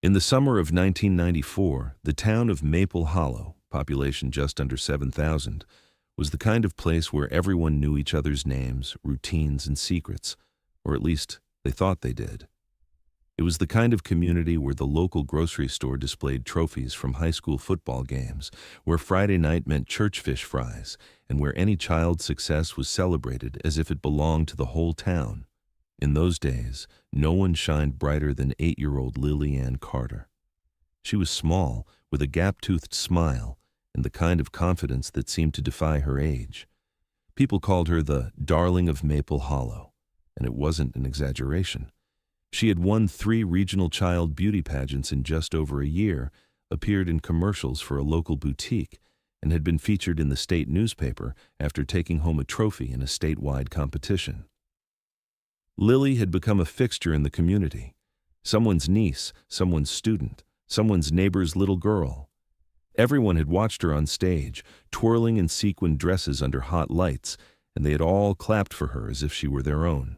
In the summer of 1994, the town of Maple Hollow, population just under 7,000, was the kind of place where everyone knew each other's names, routines, and secrets, or at least they thought they did. It was the kind of community where the local grocery store displayed trophies from high school football games, where Friday night meant church fish fries, and where any child's success was celebrated as if it belonged to the whole town. In those days, no one shined brighter than 8-year-old Lily Ann Carter. She was small, with a gap-toothed smile, and the kind of confidence that seemed to defy her age. People called her the darling of Maple Hollow, and it wasn't an exaggeration. She had won 3 regional child beauty pageants in just over a year, appeared in commercials for a local boutique, and had been featured in the state newspaper after taking home a trophy in a statewide competition. Lily had become a fixture in the community. Someone's niece, someone's student, someone's neighbor's little girl. Everyone had watched her on stage, twirling in sequined dresses under hot lights, and they had all clapped for her as if she were their own.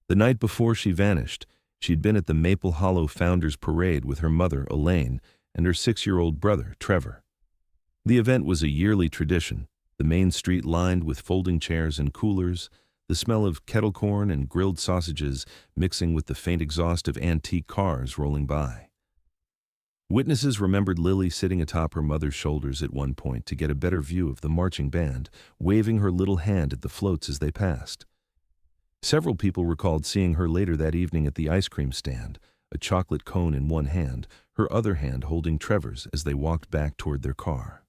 The night before she vanished, she'd been at the Maple Hollow Founders Parade with her mother, Elaine, and her 6-year-old brother, Trevor. The event was a yearly tradition, the main street lined with folding chairs and coolers, the smell of kettle corn and grilled sausages mixing with the faint exhaust of antique cars rolling by. Witnesses remembered Lily sitting atop her mother's shoulders at one point to get a better view of the marching band, waving her little hand at the floats as they passed. Several people recalled seeing her later that evening at the ice cream stand, a chocolate cone in one hand, her other hand holding Trevor's as they walked back toward their car.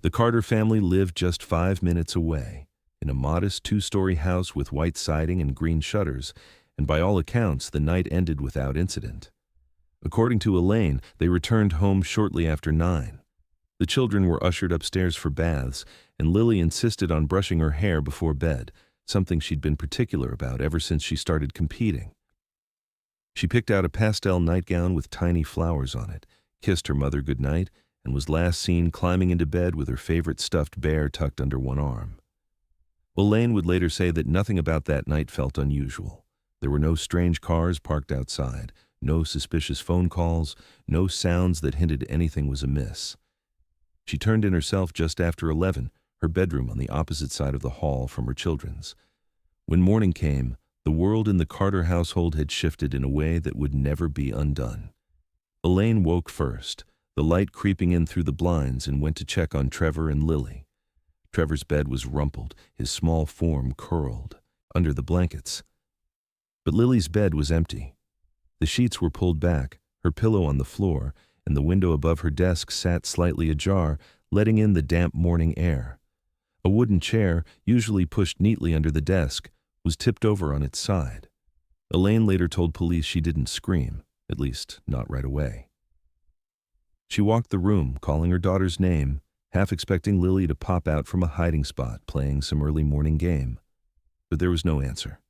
The Carter family lived just 5 minutes away, in a modest 2-story house with white siding and green shutters, and by all accounts the night ended without incident. According to Elaine, they returned home shortly after 9. The children were ushered upstairs for baths, and Lily insisted on brushing her hair before bed, something she'd been particular about ever since she started competing. She picked out a pastel nightgown with tiny flowers on it, kissed her mother goodnight, and was last seen climbing into bed with her favorite stuffed bear tucked under one arm. Elaine would later say that nothing about that night felt unusual. There were no strange cars parked outside, no suspicious phone calls, no sounds that hinted anything was amiss. She turned in herself just after 11, her bedroom on the opposite side of the hall from her children's. When morning came, the world in the Carter household had shifted in a way that would never be undone. Elaine woke first, the light creeping in through the blinds, and went to check on Trevor and Lily. Trevor's bed was rumpled, his small form curled, under the blankets. But Lily's bed was empty. The sheets were pulled back, her pillow on the floor, and the window above her desk sat slightly ajar, letting in the damp morning air. A wooden chair, usually pushed neatly under the desk, was tipped over on its side. Elaine later told police she didn't scream, at least not right away. She walked the room, calling her daughter's name, half expecting Lily to pop out from a hiding spot playing some early morning game. But there was no answer.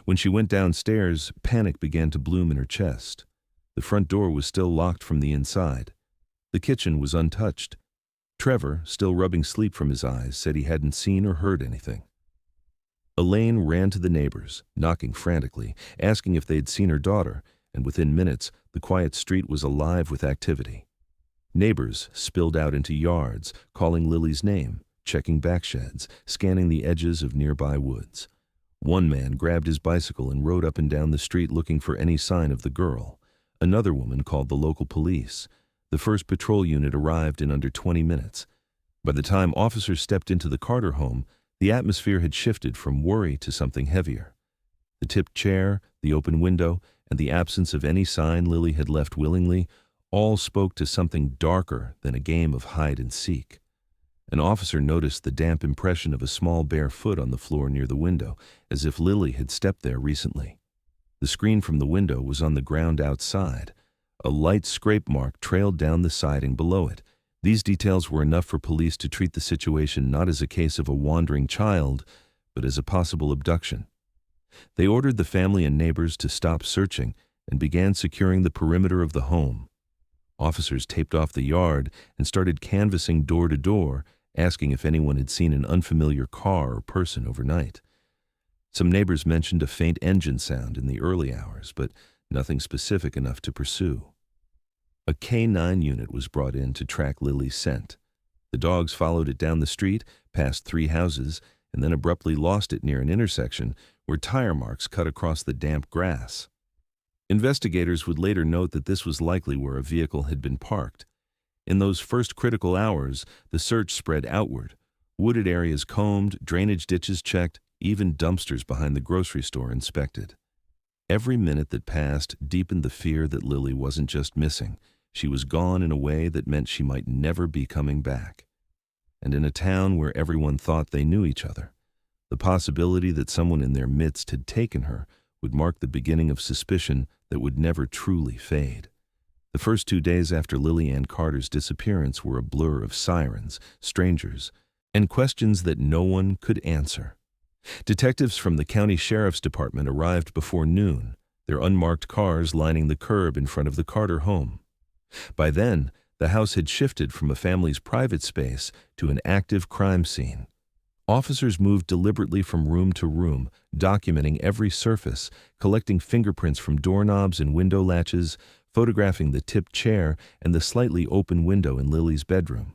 When she went downstairs, panic began to bloom in her chest. The front door was still locked from the inside. The kitchen was untouched. Trevor, still rubbing sleep from his eyes, said he hadn't seen or heard anything. Elaine ran to the neighbors, knocking frantically, asking if they'd seen her daughter, and within minutes, the quiet street was alive with activity. Neighbors spilled out into yards, calling Lily's name, checking backsheds, scanning the edges of nearby woods. One man grabbed his bicycle and rode up and down the street looking for any sign of the girl. Another woman called the local police. The first patrol unit arrived in under 20 minutes. By the time officers stepped into the Carter home, the atmosphere had shifted from worry to something heavier. The tipped chair, the open window, and the absence of any sign Lily had left willingly all spoke to something darker than a game of hide and seek. An officer noticed the damp impression of a small bare foot on the floor near the window, as if Lily had stepped there recently. The screen from the window was on the ground outside. A light scrape mark trailed down the siding below it. These details were enough for police to treat the situation not as a case of a wandering child, but as a possible abduction. They ordered the family and neighbors to stop searching and began securing the perimeter of the home. Officers taped off the yard and started canvassing door to door, asking if anyone had seen an unfamiliar car or person overnight. Some neighbors mentioned a faint engine sound in the early hours, but nothing specific enough to pursue. A K-9 unit was brought in to track Lily's scent. The dogs followed it down the street, past 3 houses, and then abruptly lost it near an intersection where tire marks cut across the damp grass. Investigators would later note that this was likely where a vehicle had been parked. In those first critical hours, the search spread outward. Wooded areas combed, drainage ditches checked, even dumpsters behind the grocery store inspected. Every minute that passed deepened the fear that Lily wasn't just missing. She was gone in a way that meant she might never be coming back. And in a town where everyone thought they knew each other, the possibility that someone in their midst had taken her would mark the beginning of suspicion that would never truly fade. The first 2 days after Lily Ann Carter's disappearance were a blur of sirens, strangers, and questions that no one could answer. Detectives from the county sheriff's department arrived before noon, their unmarked cars lining the curb in front of the Carter home. By then, the house had shifted from a family's private space to an active crime scene. Officers moved deliberately from room to room, documenting every surface, collecting fingerprints from doorknobs and window latches, photographing the tipped chair and the slightly open window in Lily's bedroom.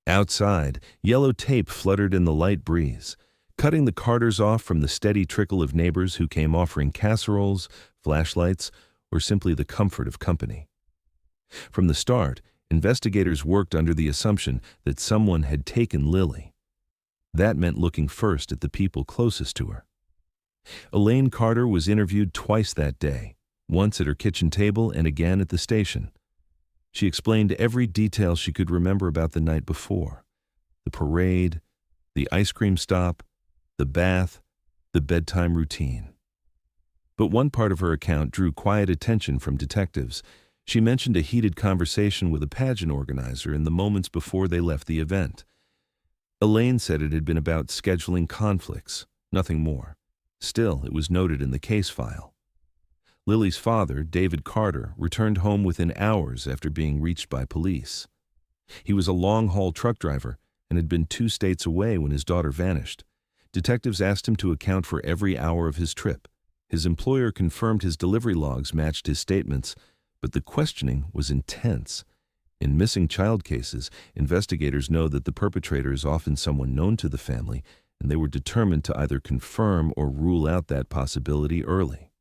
Outside, yellow tape fluttered in the light breeze, cutting the Carters off from the steady trickle of neighbors who came offering casseroles, flashlights, or simply the comfort of company. From the start, investigators worked under the assumption that someone had taken Lily. That meant looking first at the people closest to her. Elaine Carter was interviewed twice that day, once at her kitchen table and again at the station. She explained every detail she could remember about the night before: the parade, the ice cream stop, the bath, the bedtime routine. But one part of her account drew quiet attention from detectives. She mentioned a heated conversation with a pageant organizer in the moments before they left the event. Elaine said it had been about scheduling conflicts, nothing more. Still, it was noted in the case file. Lily's father, David Carter, returned home within hours after being reached by police. He was a long-haul truck driver and had been 2 states away when his daughter vanished. Detectives asked him to account for every hour of his trip. His employer confirmed his delivery logs matched his statements, but the questioning was intense. In missing child cases, investigators know that the perpetrator is often someone known to the family, and they were determined to either confirm or rule out that possibility early.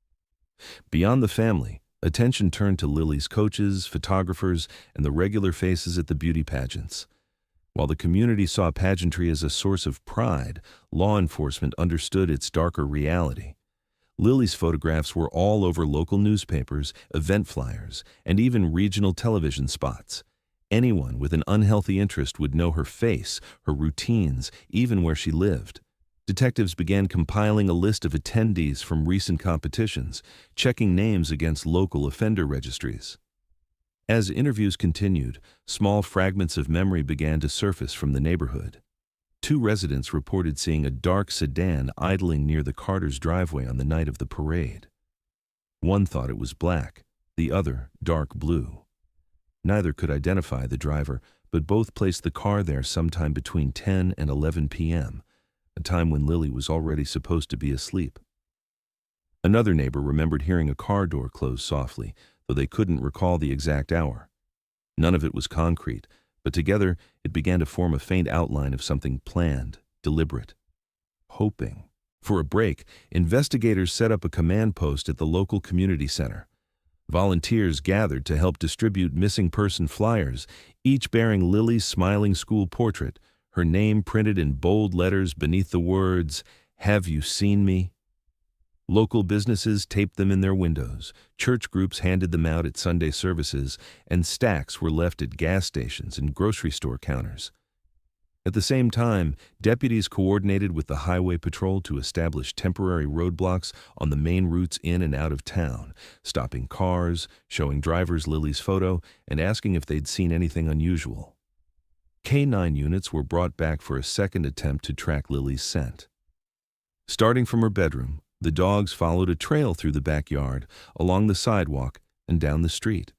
Beyond the family, attention turned to Lily's coaches, photographers, and the regular faces at the beauty pageants. While the community saw pageantry as a source of pride, law enforcement understood its darker reality. Lily's photographs were all over local newspapers, event flyers, and even regional television spots. Anyone with an unhealthy interest would know her face, her routines, even where she lived. Detectives began compiling a list of attendees from recent competitions, checking names against local offender registries. As interviews continued, small fragments of memory began to surface from the neighborhood. 2 residents reported seeing a dark sedan idling near the Carters' driveway on the night of the parade. One thought it was black, the other dark blue. Neither could identify the driver, but both placed the car there sometime between 10 and 11 p.m., a time when Lily was already supposed to be asleep. Another neighbor remembered hearing a car door close softly, though they couldn't recall the exact hour. None of it was concrete, but together it began to form a faint outline of something planned, deliberate. Hoping. For a break, investigators set up a command post at the local community center. Volunteers gathered to help distribute missing person flyers, each bearing Lily's smiling school portrait, her name printed in bold letters beneath the words, "Have you seen me?" Local businesses taped them in their windows, church groups handed them out at Sunday services, and stacks were left at gas stations and grocery store counters. At the same time, deputies coordinated with the highway patrol to establish temporary roadblocks on the main routes in and out of town, stopping cars, showing drivers Lily's photo, and asking if they'd seen anything unusual. K-9 units were brought back for a second attempt to track Lily's scent. Starting from her bedroom, the dogs followed a trail through the backyard, along the sidewalk, and down the street.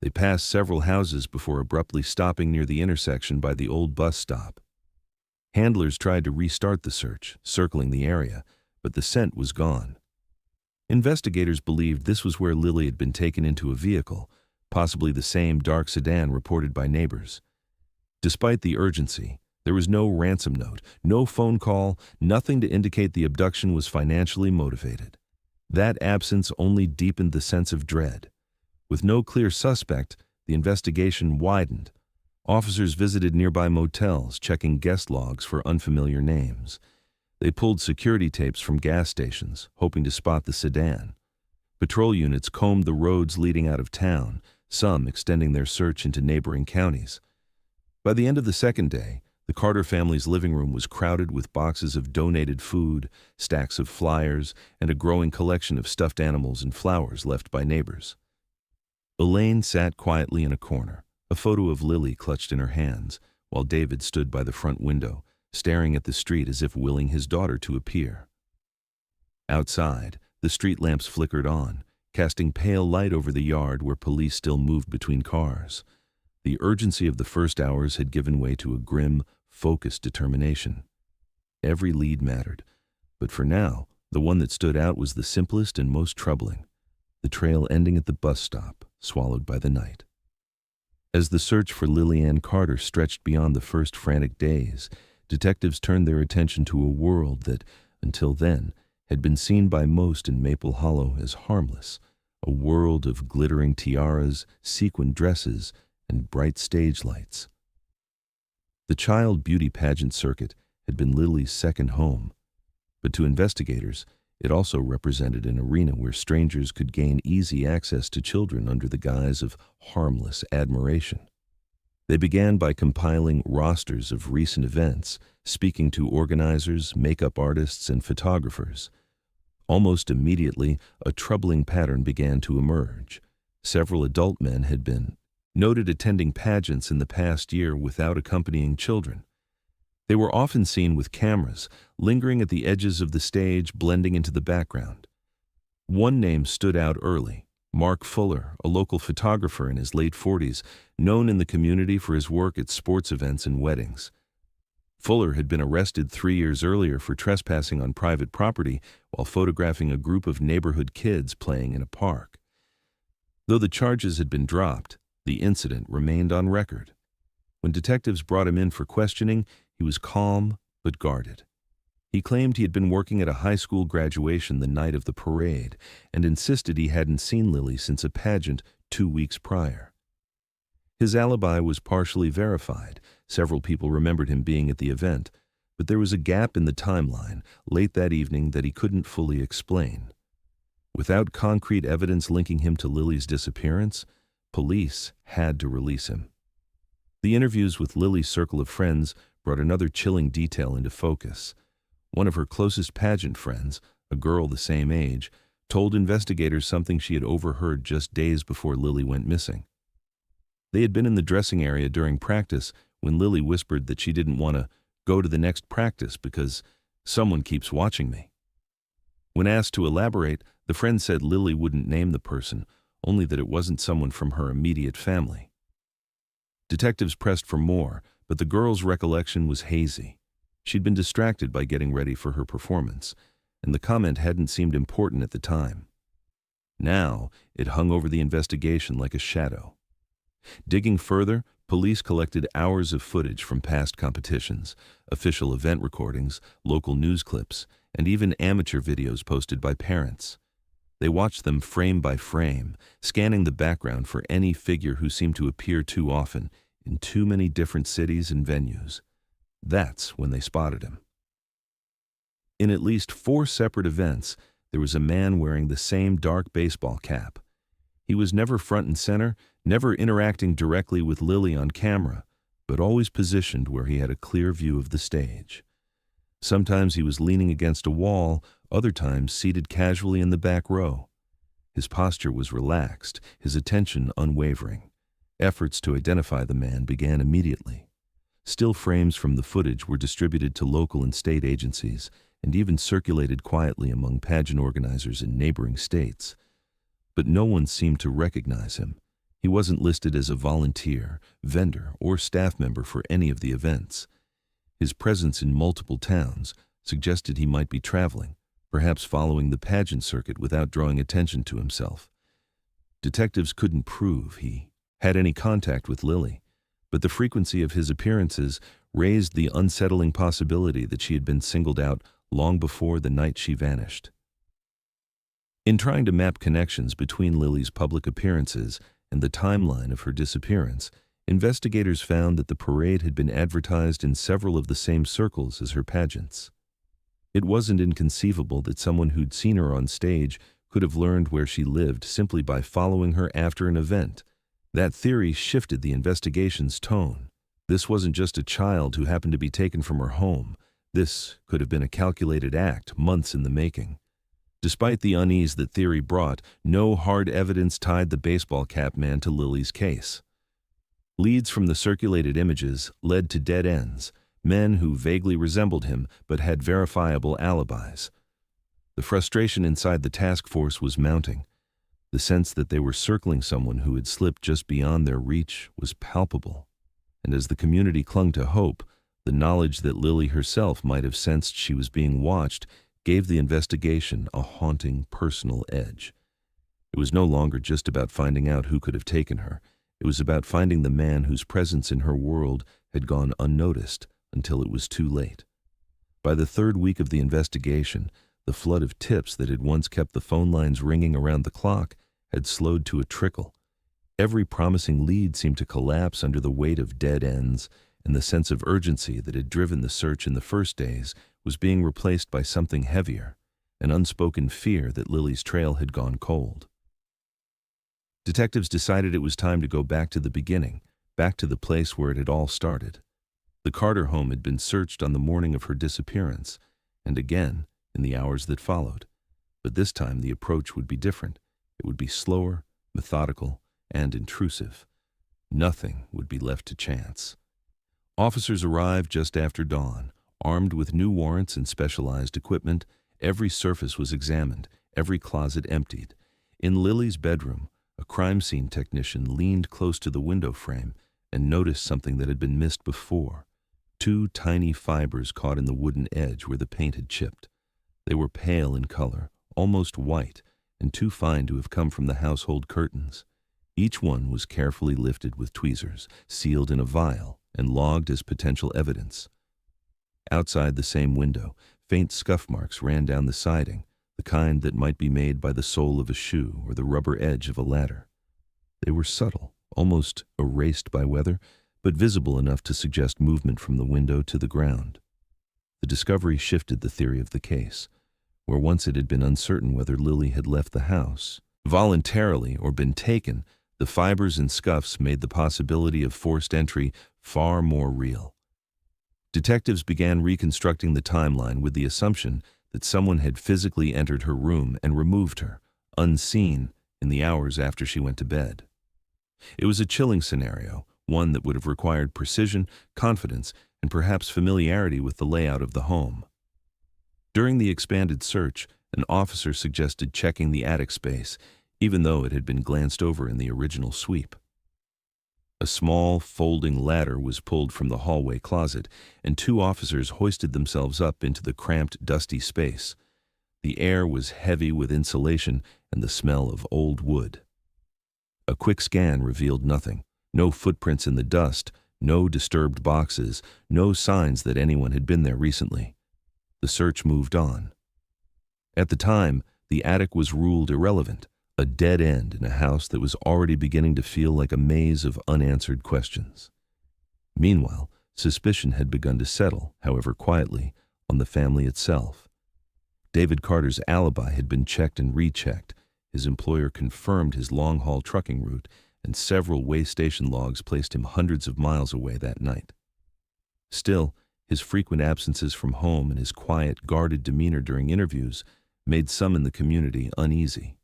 They passed several houses before abruptly stopping near the intersection by the old bus stop. Handlers tried to restart the search, circling the area, but the scent was gone. Investigators believed this was where Lily had been taken into a vehicle, possibly the same dark sedan reported by neighbors. Despite the urgency, there was no ransom note, no phone call, nothing to indicate the abduction was financially motivated. That absence only deepened the sense of dread. With no clear suspect, the investigation widened. Officers visited nearby motels, checking guest logs for unfamiliar names. They pulled security tapes from gas stations, hoping to spot the sedan. Patrol units combed the roads leading out of town, some extending their search into neighboring counties. By the end of the second day, the Carter family's living room was crowded with boxes of donated food, stacks of flyers, and a growing collection of stuffed animals and flowers left by neighbors. Elaine sat quietly in a corner, a photo of Lily clutched in her hands, while David stood by the front window, staring at the street as if willing his daughter to appear. Outside, the street lamps flickered on, casting pale light over the yard where police still moved between cars. The urgency of the first hours had given way to a grim, focused determination. Every lead mattered, but for now, the one that stood out was the simplest and most troubling, the trail ending at the bus stop, swallowed by the night. As the search for Lily Ann Carter stretched beyond the first frantic days, detectives turned their attention to a world that, until then, had been seen by most in Maple Hollow as harmless, a world of glittering tiaras, sequined dresses, and bright stage lights. The child beauty pageant circuit had been Lily's second home, but to investigators, it also represented an arena where strangers could gain easy access to children under the guise of harmless admiration. They began by compiling rosters of recent events, speaking to organizers, makeup artists, and photographers. Almost immediately, a troubling pattern began to emerge. Several adult men had been noted attending pageants in the past year without accompanying children. They were often seen with cameras, lingering at the edges of the stage, blending into the background. One name stood out early: Mark Fuller, a local photographer in his late 40s, known in the community for his work at sports events and weddings. Fuller had been arrested 3 years earlier for trespassing on private property while photographing a group of neighborhood kids playing in a park. Though the charges had been dropped, the incident remained on record. When detectives brought him in for questioning, he was calm but guarded. He claimed he had been working at a high school graduation the night of the parade and insisted he hadn't seen Lily since a pageant 2 weeks prior. His alibi was partially verified. Several people remembered him being at the event, but there was a gap in the timeline late that evening that he couldn't fully explain. Without concrete evidence linking him to Lily's disappearance, police had to release him. The interviews with Lily's circle of friends brought another chilling detail into focus. One of her closest pageant friends, a girl the same age, told investigators something she had overheard just days before Lily went missing. They had been in the dressing area during practice when Lily whispered that she didn't want to go to the next practice because someone keeps watching me. When asked to elaborate, the friend said Lily wouldn't name the person, only that it wasn't someone from her immediate family. Detectives pressed for more, but the girl's recollection was hazy. She'd been distracted by getting ready for her performance, and the comment hadn't seemed important at the time. Now, it hung over the investigation like a shadow. Digging further, police collected hours of footage from past competitions, official event recordings, local news clips, and even amateur videos posted by parents. They watched them frame by frame, scanning the background for any figure who seemed to appear too often in too many different cities and venues. That's when they spotted him. In at least 4 separate events, there was a man wearing the same dark baseball cap. He was never front and center, never interacting directly with Lily on camera, but always positioned where he had a clear view of the stage. Sometimes he was leaning against a wall, other times seated casually in the back row. His posture was relaxed, his attention unwavering. Efforts to identify the man began immediately. Still frames from the footage were distributed to local and state agencies and even circulated quietly among pageant organizers in neighboring states. But no one seemed to recognize him. He wasn't listed as a volunteer, vendor, or staff member for any of the events. His presence in multiple towns suggested he might be traveling, perhaps following the pageant circuit without drawing attention to himself. Detectives couldn't prove he had any contact with Lily, but the frequency of his appearances raised the unsettling possibility that she had been singled out long before the night she vanished. In trying to map connections between Lily's public appearances and the timeline of her disappearance, investigators found that the parade had been advertised in several of the same circles as her pageants. It wasn't inconceivable that someone who'd seen her on stage could have learned where she lived simply by following her after an event. That theory shifted the investigation's tone. This wasn't just a child who happened to be taken from her home. This could have been a calculated act, months in the making. Despite the unease that theory brought, no hard evidence tied the baseball cap man to Lily's case. Leads from the circulated images led to dead ends, men who vaguely resembled him but had verifiable alibis. The frustration inside the task force was mounting. The sense that they were circling someone who had slipped just beyond their reach was palpable. And as the community clung to hope, the knowledge that Lily herself might have sensed she was being watched gave the investigation a haunting personal edge. It was no longer just about finding out who could have taken her. It was about finding the man whose presence in her world had gone unnoticed until it was too late. By the third week of the investigation, the flood of tips that had once kept the phone lines ringing around the clock had slowed to a trickle. Every promising lead seemed to collapse under the weight of dead ends, and the sense of urgency that had driven the search in the first days was being replaced by something heavier, an unspoken fear that Lily's trail had gone cold. Detectives decided it was time to go back to the beginning, back to the place where it had all started. The Carter home had been searched on the morning of her disappearance, and again in the hours that followed. But this time the approach would be different. It would be slower, methodical, and intrusive. Nothing would be left to chance. Officers arrived just after dawn, armed with new warrants and specialized equipment. Every surface was examined, every closet emptied. In Lily's bedroom, a crime scene technician leaned close to the window frame and noticed something that had been missed before. 2 tiny fibers caught in the wooden edge where the paint had chipped. They were pale in color, almost white, and too fine to have come from the household curtains. Each one was carefully lifted with tweezers, sealed in a vial, and logged as potential evidence. Outside the same window, faint scuff marks ran down the siding, the kind that might be made by the sole of a shoe or the rubber edge of a ladder. They were subtle, almost erased by weather, but visible enough to suggest movement from the window to the ground. The discovery shifted the theory of the case. Where once it had been uncertain whether Lily had left the house voluntarily or been taken, the fibers and scuffs made the possibility of forced entry far more real. Detectives began reconstructing the timeline with the assumption that someone had physically entered her room and removed her, unseen, in the hours after she went to bed. It was a chilling scenario, one that would have required precision, confidence, and perhaps familiarity with the layout of the home. During the expanded search, an officer suggested checking the attic space, even though it had been glanced over in the original sweep. A small, folding ladder was pulled from the hallway closet, and 2 officers hoisted themselves up into the cramped, dusty space. The air was heavy with insulation and the smell of old wood. A quick scan revealed nothing. No footprints in the dust, no disturbed boxes, no signs that anyone had been there recently. The search moved on. At the time, the attic was ruled irrelevant, a dead end in a house that was already beginning to feel like a maze of unanswered questions. Meanwhile, suspicion had begun to settle, however quietly, on the family itself. David Carter's alibi had been checked and rechecked. His employer confirmed his long-haul trucking route, and several way station logs placed him hundreds of miles away that night. Still, his frequent absences from home and his quiet, guarded demeanor during interviews made some in the community uneasy.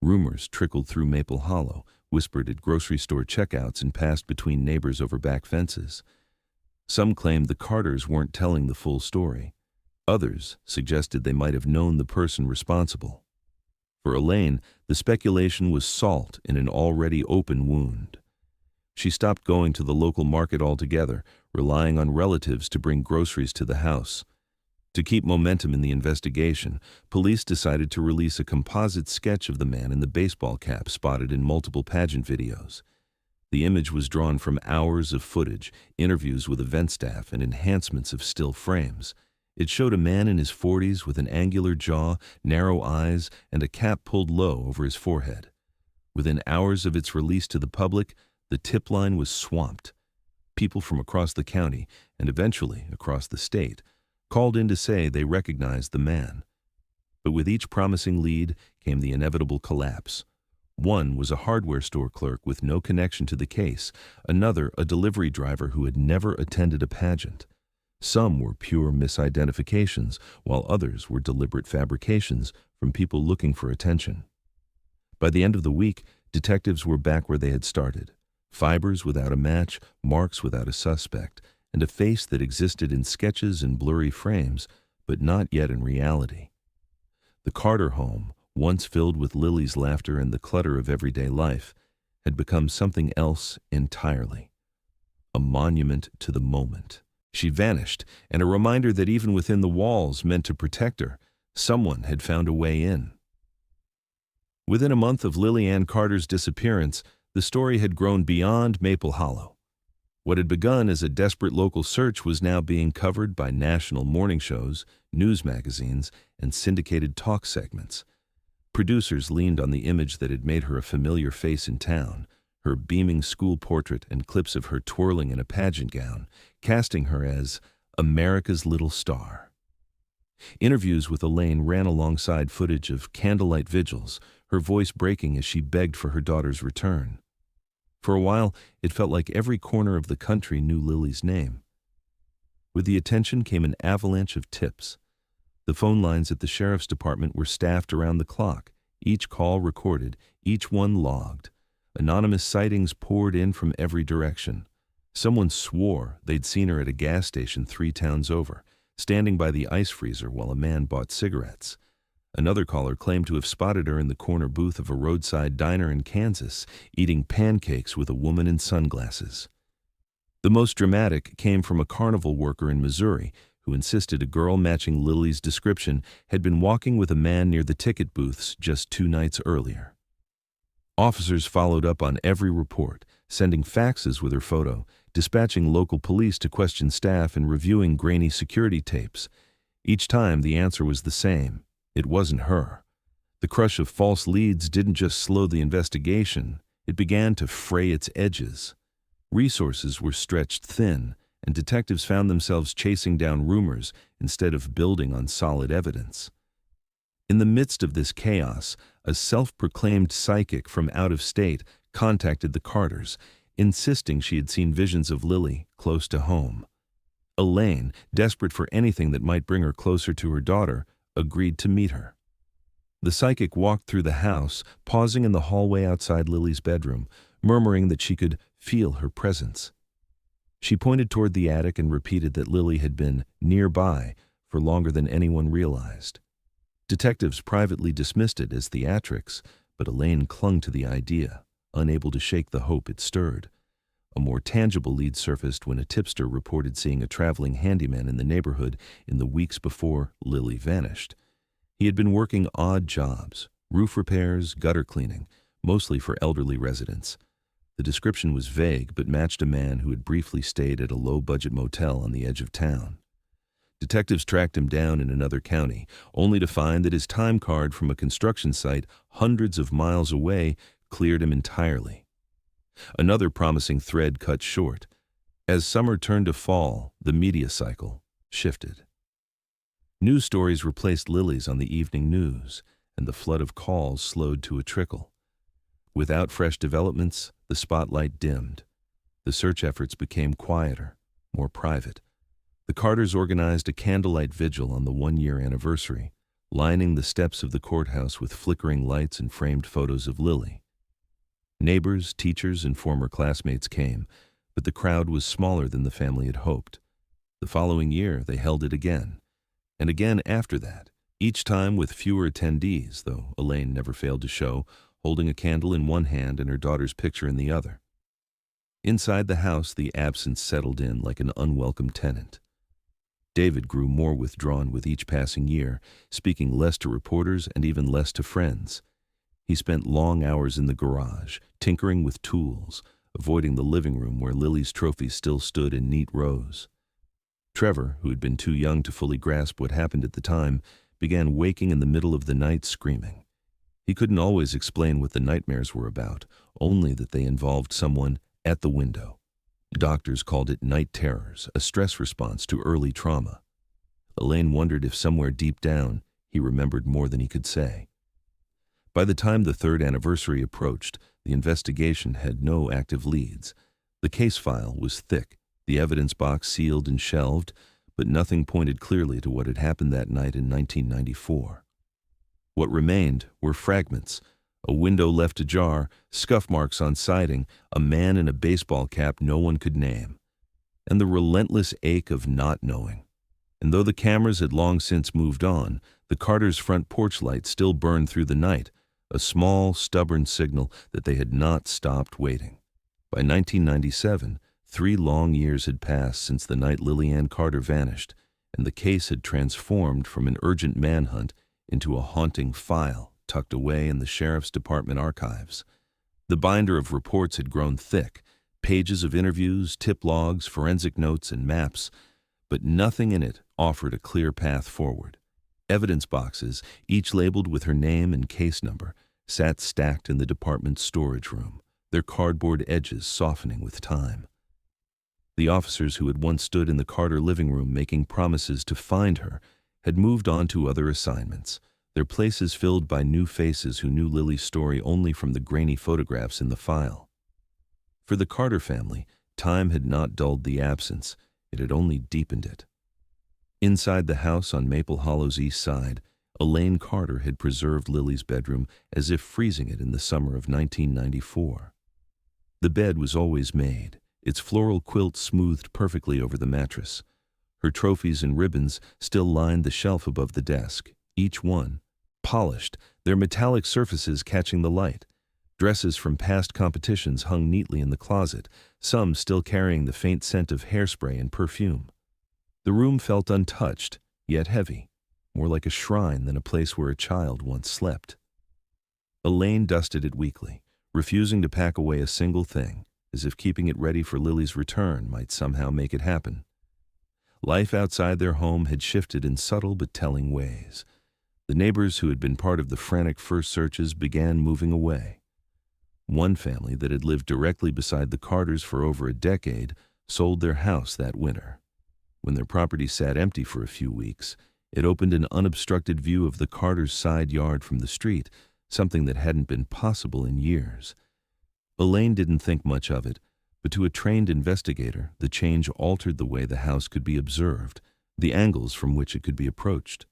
Rumors trickled through Maple Hollow, whispered at grocery store checkouts, and passed between neighbors over back fences. Some claimed the Carters weren't telling the full story. Others suggested they might have known the person responsible. For Elaine, the speculation was salt in an already open wound. She stopped going to the local market altogether, relying on relatives to bring groceries to the house. To keep momentum in the investigation, police decided to release a composite sketch of the man in the baseball cap spotted in multiple pageant videos. The image was drawn from hours of footage, interviews with event staff, and enhancements of still frames. It showed a man in his 40s with an angular jaw, narrow eyes, and a cap pulled low over his forehead. Within hours of its release to the public, the tip line was swamped. People from across the county, and eventually across the state, called in to say they recognized the man. But with each promising lead came the inevitable collapse. One was a hardware store clerk with no connection to the case, another a delivery driver who had never attended a pageant. Some were pure misidentifications, while others were deliberate fabrications from people looking for attention. By the end of the week, detectives were back where they had started. Fibers without a match, marks without a suspect, and a face that existed in sketches and blurry frames, but not yet in reality. The Carter home, once filled with Lily's laughter and the clutter of everyday life, had become something else entirely. A monument to the moment. She vanished, and a reminder that even within the walls meant to protect her, someone had found a way in. Within a month of Lily Ann Carter's disappearance, the story had grown beyond Maple Hollow. What had begun as a desperate local search was now being covered by national morning shows, news magazines, and syndicated talk segments. Producers leaned on the image that had made her a familiar face in town, her beaming school portrait and clips of her twirling in a pageant gown, casting her as America's little star. Interviews with Elaine ran alongside footage of candlelight vigils, her voice breaking as she begged for her daughter's return. For a while, it felt like every corner of the country knew Lily's name. With the attention came an avalanche of tips. The phone lines at the sheriff's department were staffed around the clock, each call recorded, each one logged. Anonymous sightings poured in from every direction. Someone swore they'd seen her at a gas station 3 towns over, standing by the ice freezer while a man bought cigarettes. Another caller claimed to have spotted her in the corner booth of a roadside diner in Kansas, eating pancakes with a woman in sunglasses. The most dramatic came from a carnival worker in Missouri who insisted a girl matching Lily's description had been walking with a man near the ticket booths just 2 nights earlier. Officers followed up on every report, sending faxes with her photo, dispatching local police to question staff, and reviewing grainy security tapes. Each time the answer was the same. It wasn't her. The crush of false leads didn't just slow the investigation, it began to fray its edges. Resources were stretched thin, and detectives found themselves chasing down rumors instead of building on solid evidence. In the midst of this chaos, a self-proclaimed psychic from out of state contacted the Carters, insisting she had seen visions of Lily close to home. Elaine, desperate for anything that might bring her closer to her daughter, agreed to meet her. The psychic walked through the house, pausing in the hallway outside Lily's bedroom, murmuring that she could feel her presence. She pointed toward the attic and repeated that Lily had been nearby for longer than anyone realized. Detectives privately dismissed it as theatrics, but Elaine clung to the idea, unable to shake the hope it stirred. A more tangible lead surfaced when a tipster reported seeing a traveling handyman in the neighborhood in the weeks before Lily vanished. He had been working odd jobs, roof repairs, gutter cleaning, mostly for elderly residents. The description was vague but matched a man who had briefly stayed at a low-budget motel on the edge of town. Detectives tracked him down in another county, only to find that his time card from a construction site hundreds of miles away cleared him entirely. Another promising thread cut short. As summer turned to fall, the media cycle shifted. News stories replaced Lily's on the evening news, and the flood of calls slowed to a trickle. Without fresh developments, the spotlight dimmed. The search efforts became quieter, more private. The Carters organized a candlelight vigil on the 1-year anniversary, lining the steps of the courthouse with flickering lights and framed photos of Lily. Neighbors, teachers, and former classmates came, but the crowd was smaller than the family had hoped. The following year, they held it again, and again after that, each time with fewer attendees, though Elaine never failed to show, holding a candle in one hand and her daughter's picture in the other. Inside the house, the absence settled in like an unwelcome tenant. David grew more withdrawn with each passing year, speaking less to reporters and even less to friends. He spent long hours in the garage, tinkering with tools, avoiding the living room where Lily's trophies still stood in neat rows. Trevor, who had been too young to fully grasp what happened at the time, began waking in the middle of the night screaming. He couldn't always explain what the nightmares were about, only that they involved someone at the window. Doctors called it night terrors, a stress response to early trauma. Elaine wondered if somewhere deep down he remembered more than he could say. By the time the third anniversary approached, the investigation had no active leads. The case file was thick, the evidence box sealed and shelved, but nothing pointed clearly to what had happened that night in 1994. What remained were fragments: a window left ajar, scuff marks on siding, a man in a baseball cap no one could name, and the relentless ache of not knowing. And though the cameras had long since moved on, the Carters' front porch light still burned through the night, a small, stubborn signal that they had not stopped waiting. By 1997, 3 long years had passed since the night Lily Ann Carter vanished, and the case had transformed from an urgent manhunt into a haunting file tucked away in the sheriff's department archives. The binder of reports had grown thick, pages of interviews, tip logs, forensic notes, and maps, but nothing in it offered a clear path forward. Evidence boxes, each labeled with her name and case number, sat stacked in the department's storage room, their cardboard edges softening with time. The officers who had once stood in the Carter living room making promises to find her had moved on to other assignments, their places filled by new faces who knew Lily's story only from the grainy photographs in the file. For the Carter family, time had not dulled the absence, it had only deepened it. Inside the house on Maple Hollow's east side, Elaine Carter had preserved Lily's bedroom as if freezing it in the summer of 1994. The bed was always made, its floral quilt smoothed perfectly over the mattress. Her trophies and ribbons still lined the shelf above the desk, each one polished, their metallic surfaces catching the light. Dresses from past competitions hung neatly in the closet, some still carrying the faint scent of hairspray and perfume. The room felt untouched, yet heavy, more like a shrine than a place where a child once slept. Elaine dusted it weekly, refusing to pack away a single thing, as if keeping it ready for Lily's return might somehow make it happen. Life outside their home had shifted in subtle but telling ways. The neighbors who had been part of the frantic first searches began moving away. One family that had lived directly beside the Carters for over a decade sold their house that winter. When their property sat empty for a few weeks, it opened an unobstructed view of the Carters' side yard from the street, something that hadn't been possible in years. Elaine didn't think much of it, but to a trained investigator, the change altered the way the house could be observed, the angles from which it could be approached.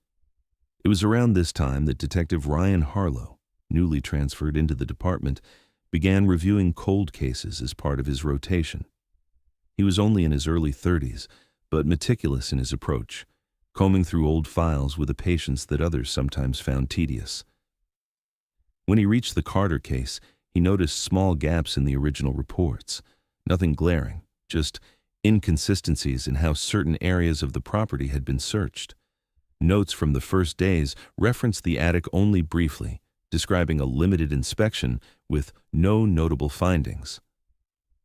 It was around this time that Detective Ryan Harlow, newly transferred into the department, began reviewing cold cases as part of his rotation. He was only in his early 30s, but meticulous in his approach, combing through old files with a patience that others sometimes found tedious. When he reached the Carter case, he noticed small gaps in the original reports. Nothing glaring, just inconsistencies in how certain areas of the property had been searched. Notes from the first days referenced the attic only briefly, describing a limited inspection with no notable findings.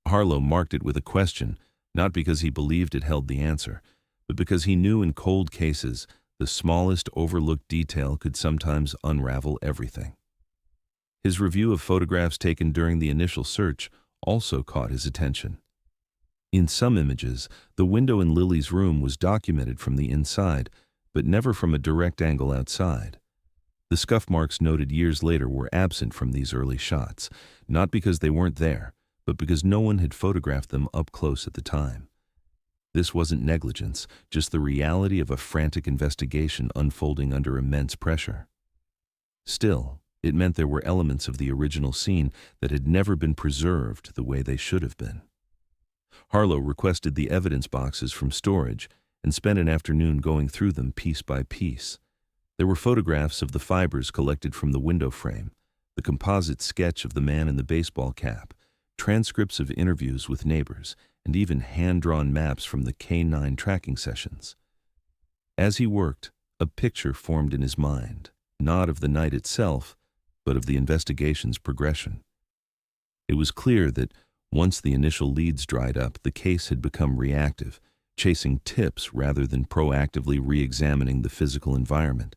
Harlow marked it with a question, not because he believed it held the answer, but because he knew in cold cases the smallest overlooked detail could sometimes unravel everything. His review of photographs taken during the initial search also caught his attention. In some images, the window in Lily's room was documented from the inside, but never from a direct angle outside. The scuff marks noted years later were absent from these early shots, not because they weren't there, but because no one had photographed them up close at the time. This wasn't negligence, just the reality of a frantic investigation unfolding under immense pressure. Still, it meant there were elements of the original scene that had never been preserved the way they should have been. Harlow requested the evidence boxes from storage and spent an afternoon going through them piece by piece. There were photographs of the fibers collected from the window frame, the composite sketch of the man in the baseball cap, transcripts of interviews with neighbors, and even hand-drawn maps from the K-9 tracking sessions. As he worked, a picture formed in his mind, not of the night itself, but of the investigation's progression. It was clear that once the initial leads dried up, the case had become reactive, chasing tips rather than proactively re-examining the physical environment.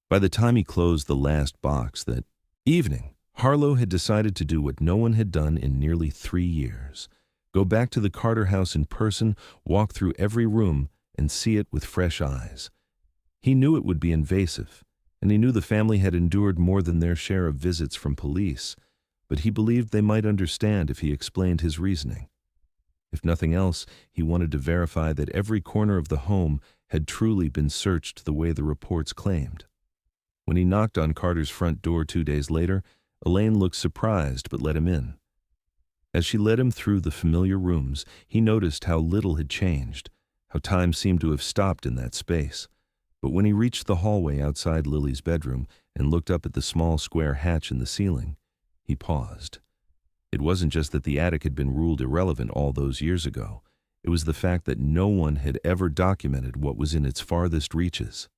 By the time he closed the last box that evening, Harlow had decided to do what no one had done in nearly 3 years. Go back to the Carter house in person, walk through every room, and see it with fresh eyes. He knew it would be invasive, and he knew the family had endured more than their share of visits from police, but he believed they might understand if he explained his reasoning. If nothing else, he wanted to verify that every corner of the home had truly been searched the way the reports claimed. When he knocked on Carter's front door 2 days later, Elaine looked surprised but let him in. As she led him through the familiar rooms, he noticed how little had changed, how time seemed to have stopped in that space. But when he reached the hallway outside Lily's bedroom and looked up at the small square hatch in the ceiling, he paused. It wasn't just that the attic had been ruled irrelevant all those years ago. It was the fact that no one had ever documented what was in its farthest reaches.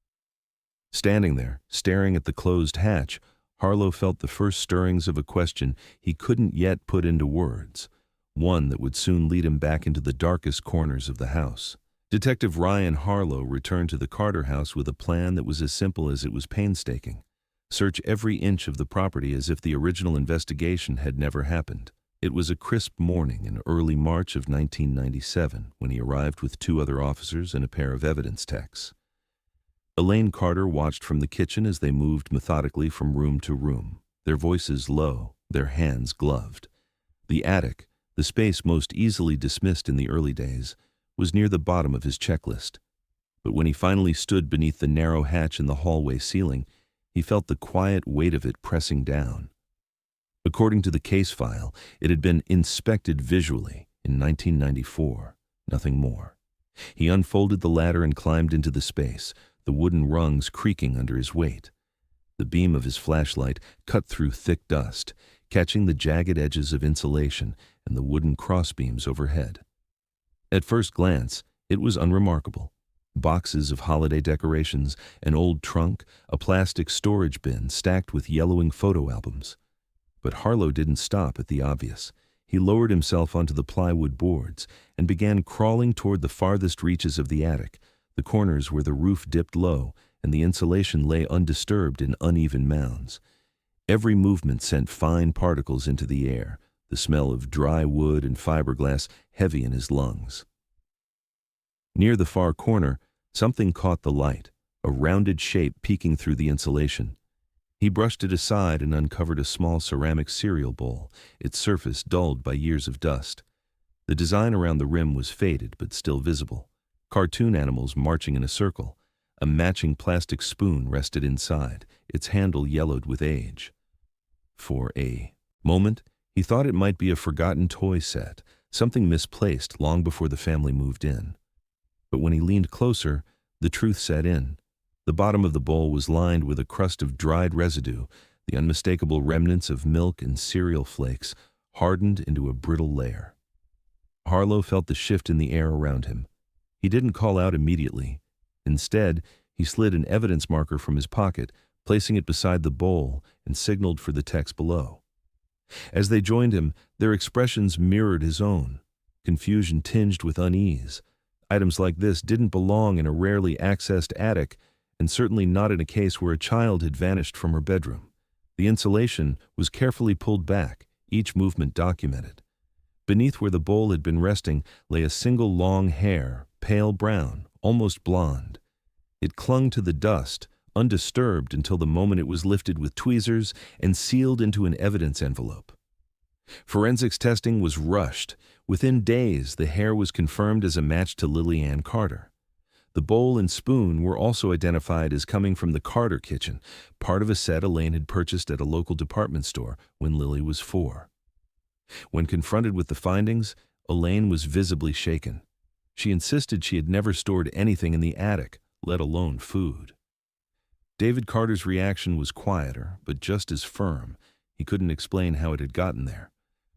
Standing there, staring at the closed hatch, Harlow felt the first stirrings of a question he couldn't yet put into words, one that would soon lead him back into the darkest corners of the house. Detective Ryan Harlow returned to the Carter house with a plan that was as simple as it was painstaking. Search every inch of the property as if the original investigation had never happened. It was a crisp morning in early March of 1997 when he arrived with 2 other officers and a pair of evidence techs. Elaine Carter watched from the kitchen as they moved methodically from room to room, their voices low, their hands gloved. The attic, the space most easily dismissed in the early days, was near the bottom of his checklist. But when he finally stood beneath the narrow hatch in the hallway ceiling, he felt the quiet weight of it pressing down. According to the case file, it had been inspected visually in 1994, nothing more. He unfolded the ladder and climbed into the space, the wooden rungs creaking under his weight. The beam of his flashlight cut through thick dust, catching the jagged edges of insulation and the wooden crossbeams overhead. At first glance, it was unremarkable. Boxes of holiday decorations, an old trunk, a plastic storage bin stacked with yellowing photo albums. But Harlow didn't stop at the obvious. He lowered himself onto the plywood boards and began crawling toward the farthest reaches of the attic, the corners where the roof dipped low and the insulation lay undisturbed in uneven mounds. Every movement sent fine particles into the air, the smell of dry wood and fiberglass heavy in his lungs. Near the far corner, something caught the light, a rounded shape peeking through the insulation. He brushed it aside and uncovered a small ceramic cereal bowl, its surface dulled by years of dust. The design around the rim was faded but still visible. Cartoon animals marching in a circle. A matching plastic spoon rested inside, its handle yellowed with age. For a moment, he thought it might be a forgotten toy set, something misplaced long before the family moved in. But when he leaned closer, the truth set in. The bottom of the bowl was lined with a crust of dried residue, the unmistakable remnants of milk and cereal flakes, hardened into a brittle layer. Harlow felt the shift in the air around him. He didn't call out immediately. Instead, he slid an evidence marker from his pocket, placing it beside the bowl, and signaled for the text below. As they joined him, their expressions mirrored his own, confusion tinged with unease. Items like this didn't belong in a rarely accessed attic, and certainly not in a case where a child had vanished from her bedroom. The insulation was carefully pulled back, each movement documented. Beneath where the bowl had been resting lay a single long hair, pale brown, almost blonde. It clung to the dust, undisturbed until the moment it was lifted with tweezers and sealed into an evidence envelope. Forensics testing was rushed. Within days, the hair was confirmed as a match to Lily Ann Carter. The bowl and spoon were also identified as coming from the Carter kitchen, part of a set Elaine had purchased at a local department store when Lily was 4. When confronted with the findings, Elaine was visibly shaken. She insisted she had never stored anything in the attic, let alone food. David Carter's reaction was quieter, but just as firm. He couldn't explain how it had gotten there.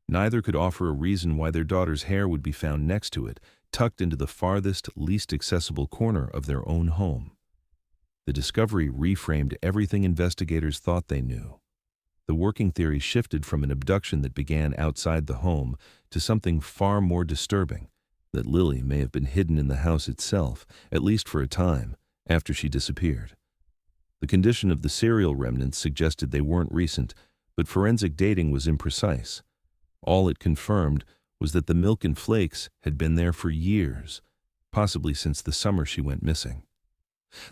Neither could offer a reason why their daughter's hair would be found next to it, tucked into the farthest, least accessible corner of their own home. The discovery reframed everything investigators thought they knew. The working theory shifted from an abduction that began outside the home to something far more disturbing, that Lily may have been hidden in the house itself, at least for a time, after she disappeared. The condition of the serial remnants suggested they weren't recent, but forensic dating was imprecise. All it confirmed was that the milk and flakes had been there for years, possibly since the summer she went missing.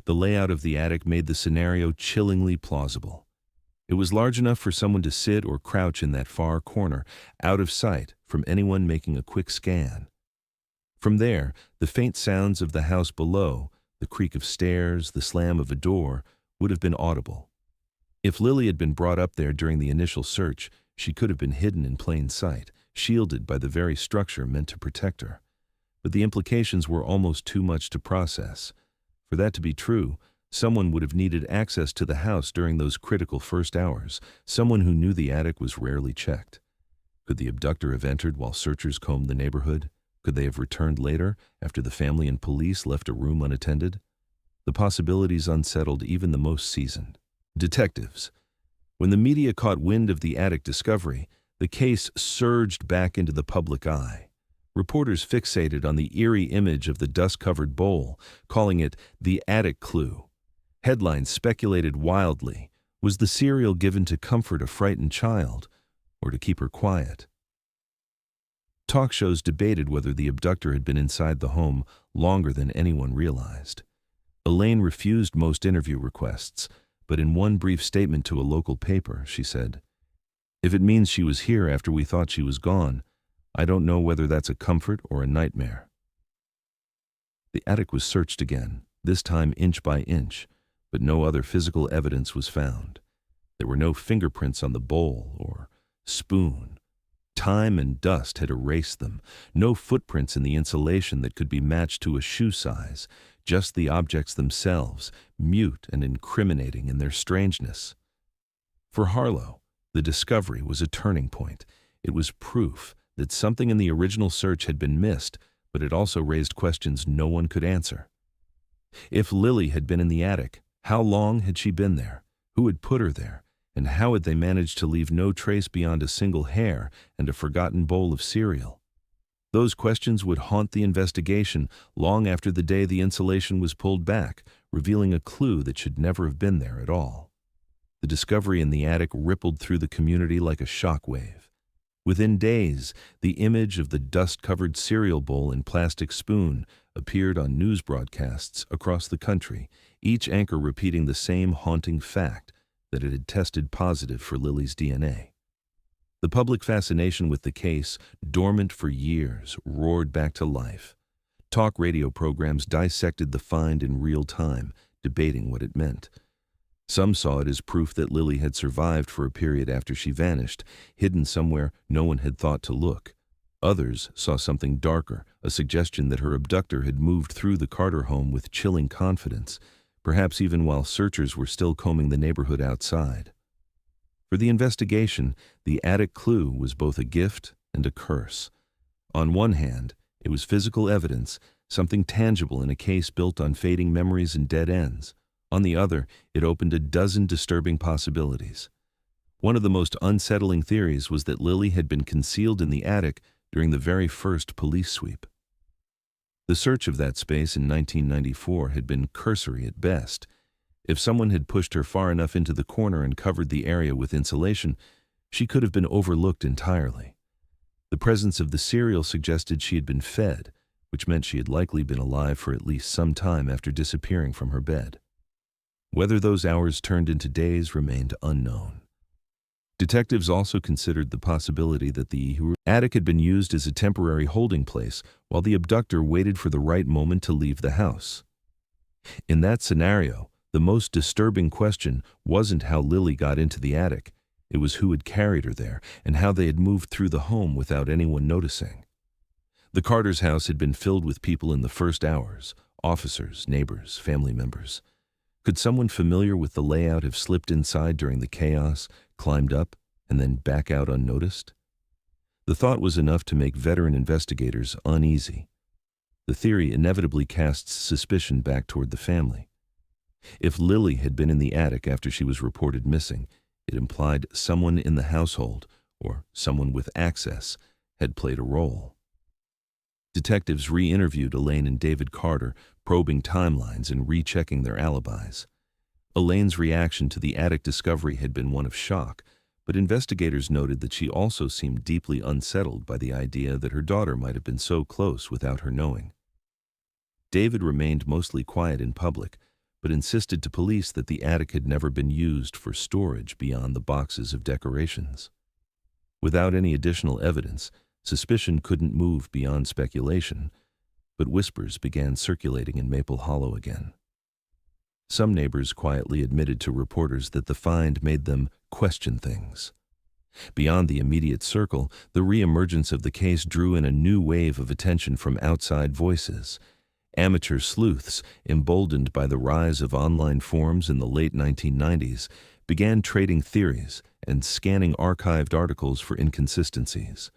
The layout of the attic made the scenario chillingly plausible. It was large enough for someone to sit or crouch in that far corner, out of sight from anyone making a quick scan. From there, the faint sounds of the house below, the creak of stairs, the slam of a door, would have been audible. If Lily had been brought up there during the initial search, she could have been hidden in plain sight, shielded by the very structure meant to protect her. But the implications were almost too much to process. For that to be true, someone would have needed access to the house during those critical first hours, someone who knew the attic was rarely checked. Could the abductor have entered while searchers combed the neighborhood? Could they have returned later, after the family and police left a room unattended? The possibilities unsettled even the most seasoned detectives. When the media caught wind of the attic discovery, the case surged back into the public eye. Reporters fixated on the eerie image of the dust-covered bowl, calling it the attic clue. Headlines speculated wildly. Was the cereal given to comfort a frightened child, or to keep her quiet? Talk shows debated whether the abductor had been inside the home longer than anyone realized. Elaine refused most interview requests, but in one brief statement to a local paper, she said, "If it means she was here after we thought she was gone, I don't know whether that's a comfort or a nightmare." The attic was searched again, this time inch by inch, but no other physical evidence was found. There were no fingerprints on the bowl or spoon. Time and dust had erased them. No footprints in the insulation that could be matched to a shoe size, just the objects themselves, mute and incriminating in their strangeness. For Harlow, the discovery was a turning point. It was proof that something in the original search had been missed, but it also raised questions no one could answer. If Lily had been in the attic, how long had she been there? Who had put her there? And how had they managed to leave no trace beyond a single hair and a forgotten bowl of cereal? Those questions would haunt the investigation long after the day the insulation was pulled back, revealing a clue that should never have been there at all. The discovery in the attic rippled through the community like a shockwave. Within days, the image of the dust-covered cereal bowl and plastic spoon appeared on news broadcasts across the country, each anchor repeating the same haunting fact, that it had tested positive for Lily's DNA. The public fascination with the case, dormant for years, roared back to life. Talk radio programs dissected the find in real time, debating what it meant. Some saw it as proof that Lily had survived for a period after she vanished, hidden somewhere no one had thought to look. Others saw something darker, a suggestion that her abductor had moved through the Carter home with chilling confidence, perhaps even while searchers were still combing the neighborhood outside. For the investigation, the attic clue was both a gift and a curse. On one hand, it was physical evidence, something tangible in a case built on fading memories and dead ends. On the other, it opened a dozen disturbing possibilities. One of the most unsettling theories was that Lily had been concealed in the attic during the very first police sweep. The search of that space in 1994 had been cursory at best. If someone had pushed her far enough into the corner and covered the area with insulation, she could have been overlooked entirely. The presence of the cereal suggested she had been fed, which meant she had likely been alive for at least some time after disappearing from her bed. Whether those hours turned into days remained unknown. Detectives also considered the possibility that the attic had been used as a temporary holding place while the abductor waited for the right moment to leave the house. In that scenario, the most disturbing question wasn't how Lily got into the attic. It was who had carried her there and how they had moved through the home without anyone noticing. The Carters' house had been filled with people in the first hours, officers, neighbors, family members. Could someone familiar with the layout have slipped inside during the chaos, climbed up, and then back out unnoticed? The thought was enough to make veteran investigators uneasy. The theory inevitably casts suspicion back toward the family. If Lily had been in the attic after she was reported missing, it implied someone in the household, or someone with access, had played a role. Detectives re-interviewed Elaine and David Carter, probing timelines and rechecking their alibis. Elaine's reaction to the attic discovery had been one of shock, but investigators noted that she also seemed deeply unsettled by the idea that her daughter might have been so close without her knowing. David remained mostly quiet in public, but insisted to police that the attic had never been used for storage beyond the boxes of decorations. Without any additional evidence, suspicion couldn't move beyond speculation, but whispers began circulating in Maple Hollow again. Some neighbors quietly admitted to reporters that the find made them question things. Beyond the immediate circle, the re-emergence of the case drew in a new wave of attention from outside voices. Amateur sleuths, emboldened by the rise of online forums in the late 1990s, began trading theories and scanning archived articles for inconsistencies.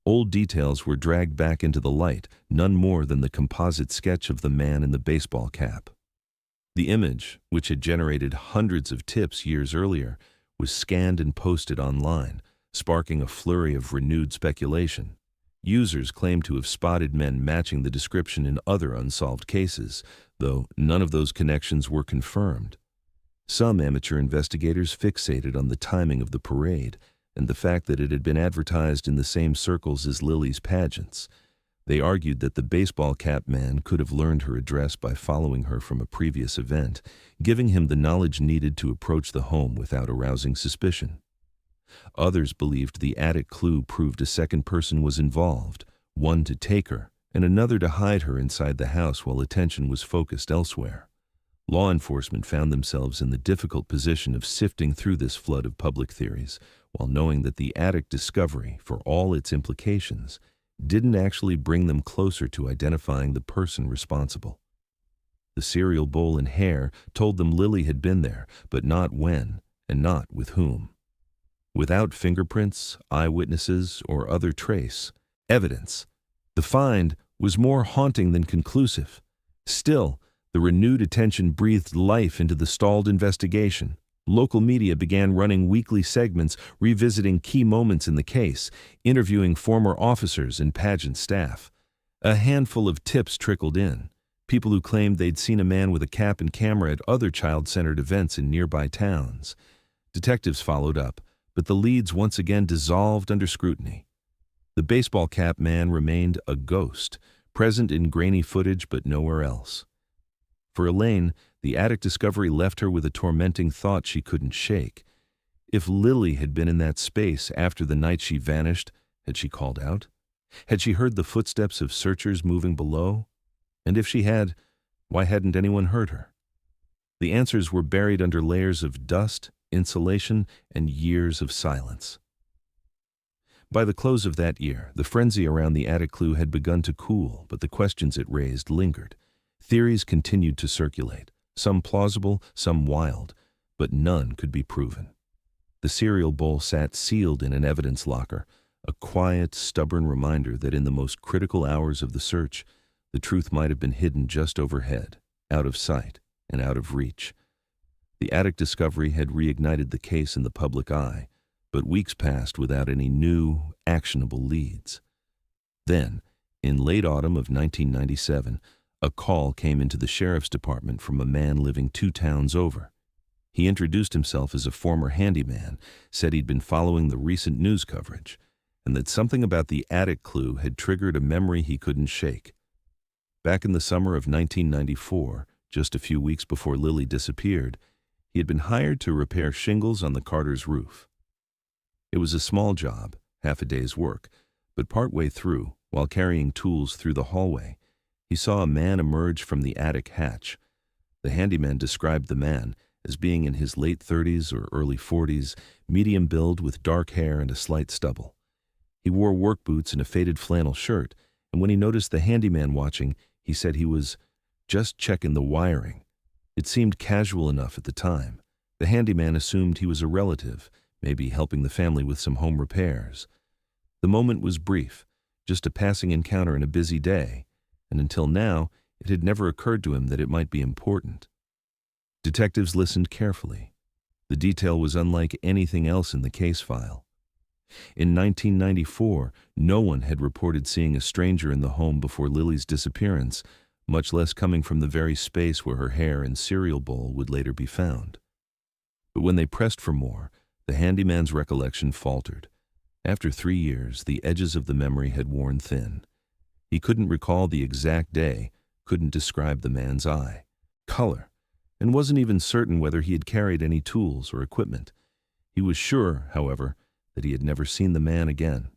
Old details were dragged back into the light, none more than the composite sketch of the man in the baseball cap. The image, which had generated hundreds of tips years earlier, was scanned and posted online, sparking a flurry of renewed speculation. Users claimed to have spotted men matching the description in other unsolved cases, though none of those connections were confirmed. Some amateur investigators fixated on the timing of the parade and the fact that it had been advertised in the same circles as Lily's pageants. They argued that the baseball cap man could have learned her address by following her from a previous event, giving him the knowledge needed to approach the home without arousing suspicion. Others believed the attic clue proved a second person was involved, one to take her and another to hide her inside the house while attention was focused elsewhere. Law enforcement found themselves in the difficult position of sifting through this flood of public theories, while knowing that the attic discovery, for all its implications, didn't actually bring them closer to identifying the person responsible. The cereal bowl and hair told them Lily had been there, but not when and not with whom. Without fingerprints, eyewitnesses, or other trace evidence, the find was more haunting than conclusive. Still, the renewed attention breathed life into the stalled investigation. Local media began running weekly segments revisiting key moments in the case, interviewing former officers and pageant staff. A handful of tips trickled in. People who claimed they'd seen a man with a cap and camera at other child-centered events in nearby towns. Detectives followed up, but the leads once again dissolved under scrutiny. The baseball cap man remained a ghost, present in grainy footage but nowhere else. For Elaine, the attic discovery left her with a tormenting thought she couldn't shake. If Lily had been in that space after the night she vanished, had she called out? Had she heard the footsteps of searchers moving below? And if she had, why hadn't anyone heard her? The answers were buried under layers of dust, insulation, and years of silence. By the close of that year, the frenzy around the attic clue had begun to cool, but the questions it raised lingered. Theories continued to circulate, some plausible, some wild, but none could be proven. The cereal bowl sat sealed in an evidence locker, a quiet, stubborn reminder that in the most critical hours of the search, the truth might have been hidden just overhead, out of sight and out of reach. The attic discovery had reignited the case in the public eye, but weeks passed without any new, actionable leads. Then, in late autumn of 1997, a call came into the sheriff's department from a man living 2 towns over. He introduced himself as a former handyman, said he'd been following the recent news coverage, and that something about the attic clue had triggered a memory he couldn't shake. Back in the summer of 1994, just a few weeks before Lily disappeared, he had been hired to repair shingles on the Carter's roof. It was a small job, half a day's work, but partway through, while carrying tools through the hallway, he saw a man emerge from the attic hatch. The handyman described the man as being in his late 30s or early 40s, medium build with dark hair and a slight stubble. He wore work boots and a faded flannel shirt, and when he noticed the handyman watching, he said he was just checking the wiring. It seemed casual enough at the time. The handyman assumed he was a relative, maybe helping the family with some home repairs. The moment was brief, just a passing encounter in a busy day, and until now, it had never occurred to him that it might be important. Detectives listened carefully. The detail was unlike anything else in the case file. In 1994, no one had reported seeing a stranger in the home before Lily's disappearance, much less coming from the very space where her hair and cereal bowl would later be found. But when they pressed for more, the handyman's recollection faltered. After 3 years, the edges of the memory had worn thin. He couldn't recall the exact day, couldn't describe the man's eye, color, and wasn't even certain whether he had carried any tools or equipment. He was sure, however, that he had never seen the man again.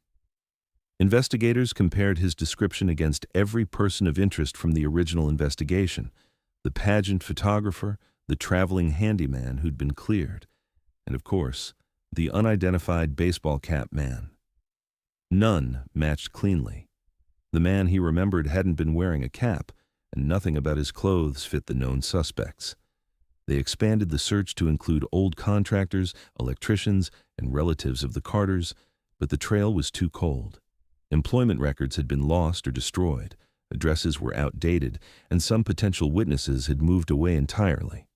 Investigators compared his description against every person of interest from the original investigation: the pageant photographer, the traveling handyman who'd been cleared, and of course, the unidentified baseball cap man. None matched cleanly. The man he remembered hadn't been wearing a cap, and nothing about his clothes fit the known suspects. They expanded the search to include old contractors, electricians, and relatives of the Carters, but the trail was too cold. Employment records had been lost or destroyed, addresses were outdated, and some potential witnesses had moved away entirely.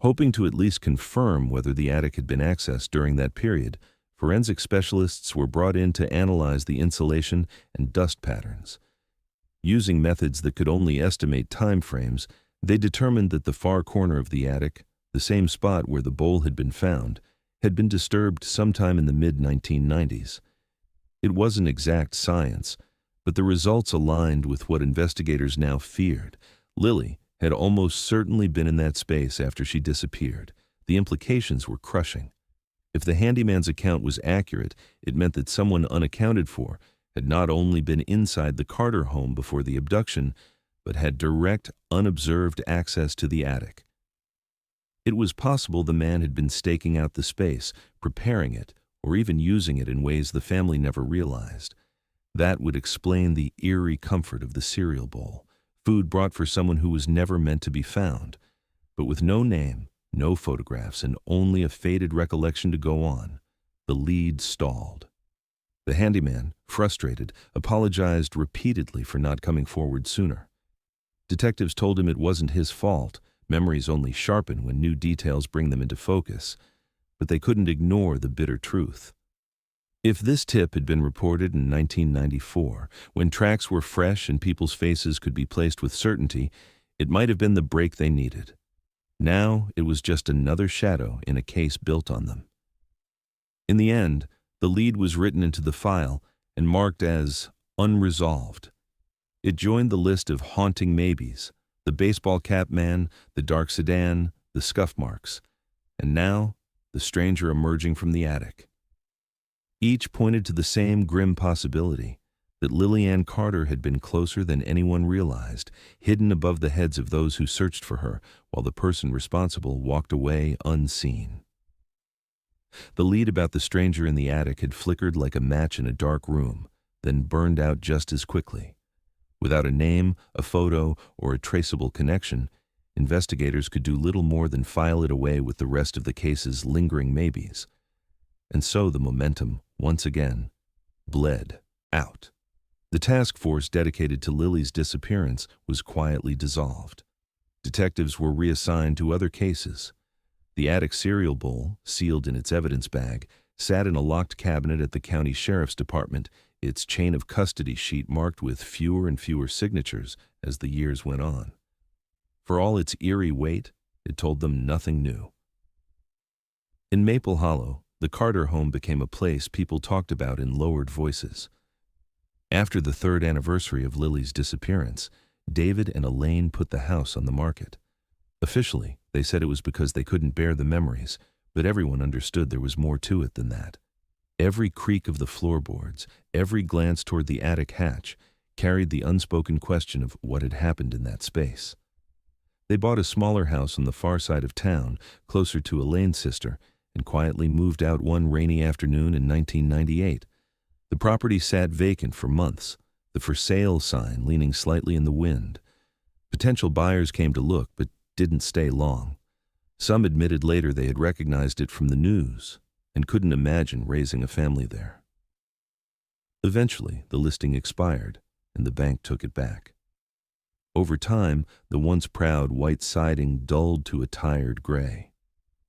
Hoping to at least confirm whether the attic had been accessed during that period, forensic specialists were brought in to analyze the insulation and dust patterns. Using methods that could only estimate time frames, they determined that the far corner of the attic, the same spot where the bowl had been found, had been disturbed sometime in the mid-1990s. It wasn't exact science, but the results aligned with what investigators now feared. Lily had almost certainly been in that space after she disappeared. The implications were crushing. If the handyman's account was accurate, it meant that someone unaccounted for had not only been inside the Carter home before the abduction, but had direct, unobserved access to the attic. It was possible the man had been staking out the space, preparing it, or even using it in ways the family never realized. That would explain the eerie comfort of the cereal bowl, food brought for someone who was never meant to be found. But with no name, no photographs, and only a faded recollection to go on, the lead stalled. The handyman, frustrated, apologized repeatedly for not coming forward sooner. Detectives told him it wasn't his fault. Memories only sharpen when new details bring them into focus. But they couldn't ignore the bitter truth. If this tip had been reported in 1994, when tracks were fresh and people's faces could be placed with certainty, it might have been the break they needed. Now it was just another shadow in a case built on them. In the end, the lead was written into the file and marked as unresolved. It joined the list of haunting maybes: the baseball cap man, the dark sedan, the scuff marks, and now the stranger emerging from the attic. Each pointed to the same grim possibility, that Lily Ann Carter had been closer than anyone realized, hidden above the heads of those who searched for her, while the person responsible walked away unseen. The lead about the stranger in the attic had flickered like a match in a dark room, then burned out just as quickly. Without a name, a photo, or a traceable connection, investigators could do little more than file it away with the rest of the case's lingering maybes. And so the momentum, once again, bled out. The task force dedicated to Lily's disappearance was quietly dissolved. Detectives were reassigned to other cases. The attic cereal bowl, sealed in its evidence bag, sat in a locked cabinet at the county sheriff's department, its chain of custody sheet marked with fewer and fewer signatures as the years went on. For all its eerie weight, it told them nothing new. In Maple Hollow, the Carter home became a place people talked about in lowered voices. After the 3rd anniversary of Lily's disappearance, David and Elaine put the house on the market. Officially, they said it was because they couldn't bear the memories, but everyone understood there was more to it than that. Every creak of the floorboards, every glance toward the attic hatch, carried the unspoken question of what had happened in that space. They bought a smaller house on the far side of town, closer to Elaine's sister, and quietly moved out one rainy afternoon in 1998. The property sat vacant for months, the for sale sign leaning slightly in the wind. Potential buyers came to look, but didn't stay long. Some admitted later they had recognized it from the news and couldn't imagine raising a family there. Eventually, the listing expired, and the bank took it back. Over time, the once proud white siding dulled to a tired gray.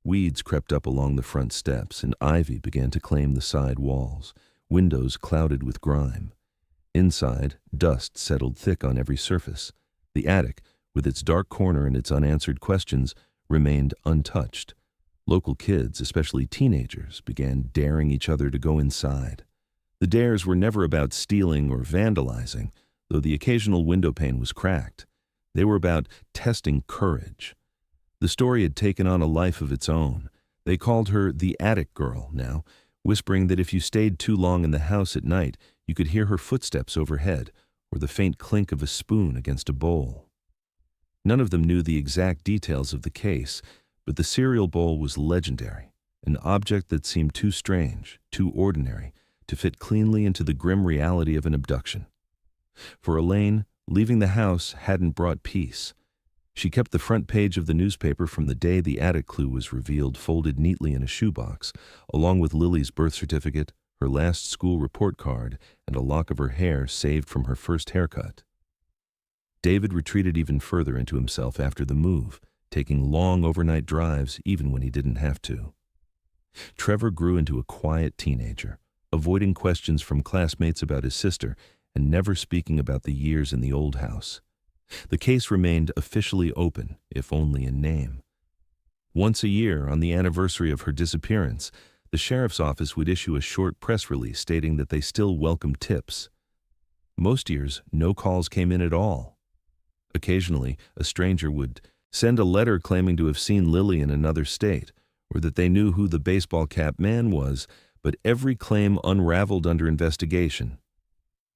Weeds crept up along the front steps, and ivy began to claim the side walls, windows clouded with grime. Inside, dust settled thick on every surface. The attic, with its dark corner and its unanswered questions, remained untouched. Local kids, especially teenagers, began daring each other to go inside. The dares were never about stealing or vandalizing, though the occasional window pane was cracked. They were about testing courage. The story had taken on a life of its own. They called her the attic girl now, whispering that if you stayed too long in the house at night, you could hear her footsteps overhead or the faint clink of a spoon against a bowl. None of them knew the exact details of the case, but the cereal bowl was legendary, an object that seemed too strange, too ordinary, to fit cleanly into the grim reality of an abduction. For Elaine, leaving the house hadn't brought peace. She kept the front page of the newspaper from the day the attic clue was revealed folded neatly in a shoebox, along with Lily's birth certificate, her last school report card, and a lock of her hair saved from her first haircut. David retreated even further into himself after the move, taking long overnight drives even when he didn't have to. Trevor grew into a quiet teenager, avoiding questions from classmates about his sister and never speaking about the years in the old house. The case remained officially open, if only in name. Once a year, on the anniversary of her disappearance, the sheriff's office would issue a short press release stating that they still welcomed tips. Most years, no calls came in at all. Occasionally, a stranger would send a letter claiming to have seen Lily in another state, or that they knew who the baseball cap man was, but every claim unraveled under investigation.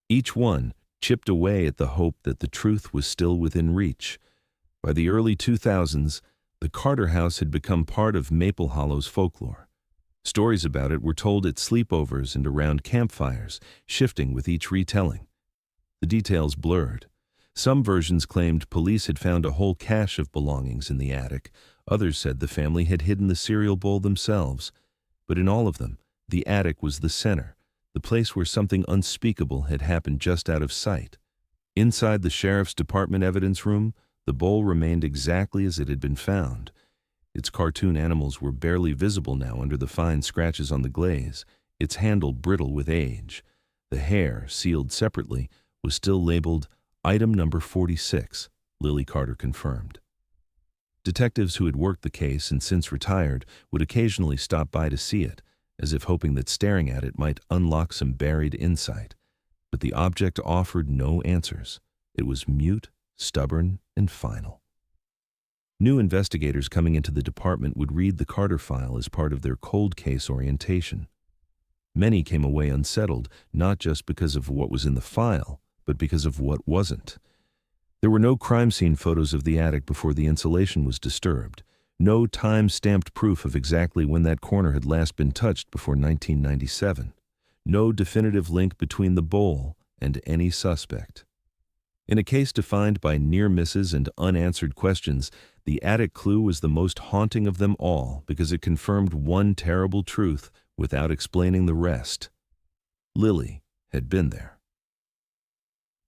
Each one chipped away at the hope that the truth was still within reach. By the early 2000s, the Carter house had become part of Maple Hollow's folklore. Stories about it were told at sleepovers and around campfires, shifting with each retelling. The details blurred. Some versions claimed police had found a whole cache of belongings in the attic. Others said the family had hidden the cereal bowl themselves. But in all of them, the attic was the center, the place where something unspeakable had happened just out of sight. Inside the sheriff's department evidence room, the bowl remained exactly as it had been found. Its cartoon animals were barely visible now under the fine scratches on the glaze, its handle brittle with age. The hair, sealed separately, was still labeled Item Number 46, Lily Carter confirmed. Detectives who had worked the case and since retired would occasionally stop by to see it, as if hoping that staring at it might unlock some buried insight. But the object offered no answers. It was mute, stubborn, and final. New investigators coming into the department would read the Carter file as part of their cold case orientation. Many came away unsettled, not just because of what was in the file, but because of what wasn't. There were no crime scene photos of the attic before the insulation was disturbed, no time-stamped proof of exactly when that corner had last been touched before 1997, no definitive link between the bowl and any suspect. In a case defined by near misses and unanswered questions, the attic clue was the most haunting of them all because it confirmed one terrible truth without explaining the rest. Lily had been there.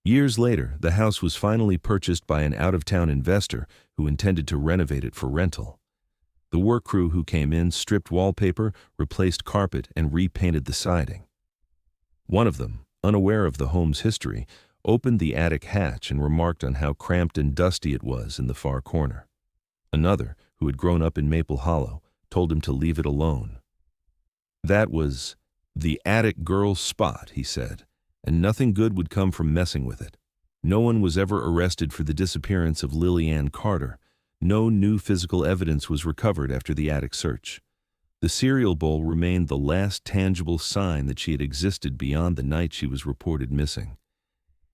Years later, the house was finally purchased by an out-of-town investor who intended to renovate it for rental. The work crew who came in stripped wallpaper, replaced carpet, and repainted the siding. One of them, unaware of the home's history, opened the attic hatch and remarked on how cramped and dusty it was in the far corner. Another, who had grown up in Maple Hollow, told him to leave it alone. That was the attic girl's spot, he said, and nothing good would come from messing with it. No one was ever arrested for the disappearance of Lily Ann Carter. No new physical evidence was recovered after the attic search. The cereal bowl remained the last tangible sign that she had existed beyond the night she was reported missing.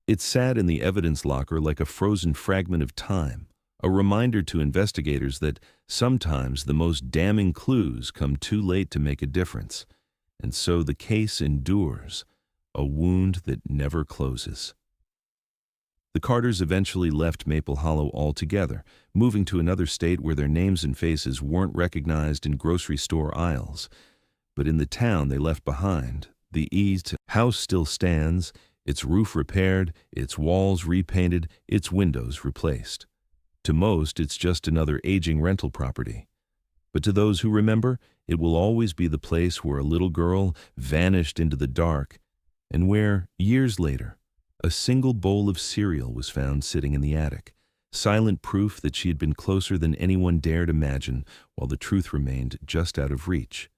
It sat in the evidence locker like a frozen fragment of time, a reminder to investigators that sometimes the most damning clues come too late to make a difference. And so the case endures, a wound that never closes. The Carters eventually left Maple Hollow altogether, moving to another state where their names and faces weren't recognized in grocery store aisles. But in the town they left behind, The eased house still stands, its roof repaired, its walls repainted, its windows replaced. To most, it's just another aging rental property. But to those who remember, it will always be the place where a little girl vanished into the dark and where, years later, a single bowl of cereal was found sitting in the attic, silent proof that she had been closer than anyone dared imagine while the truth remained just out of reach.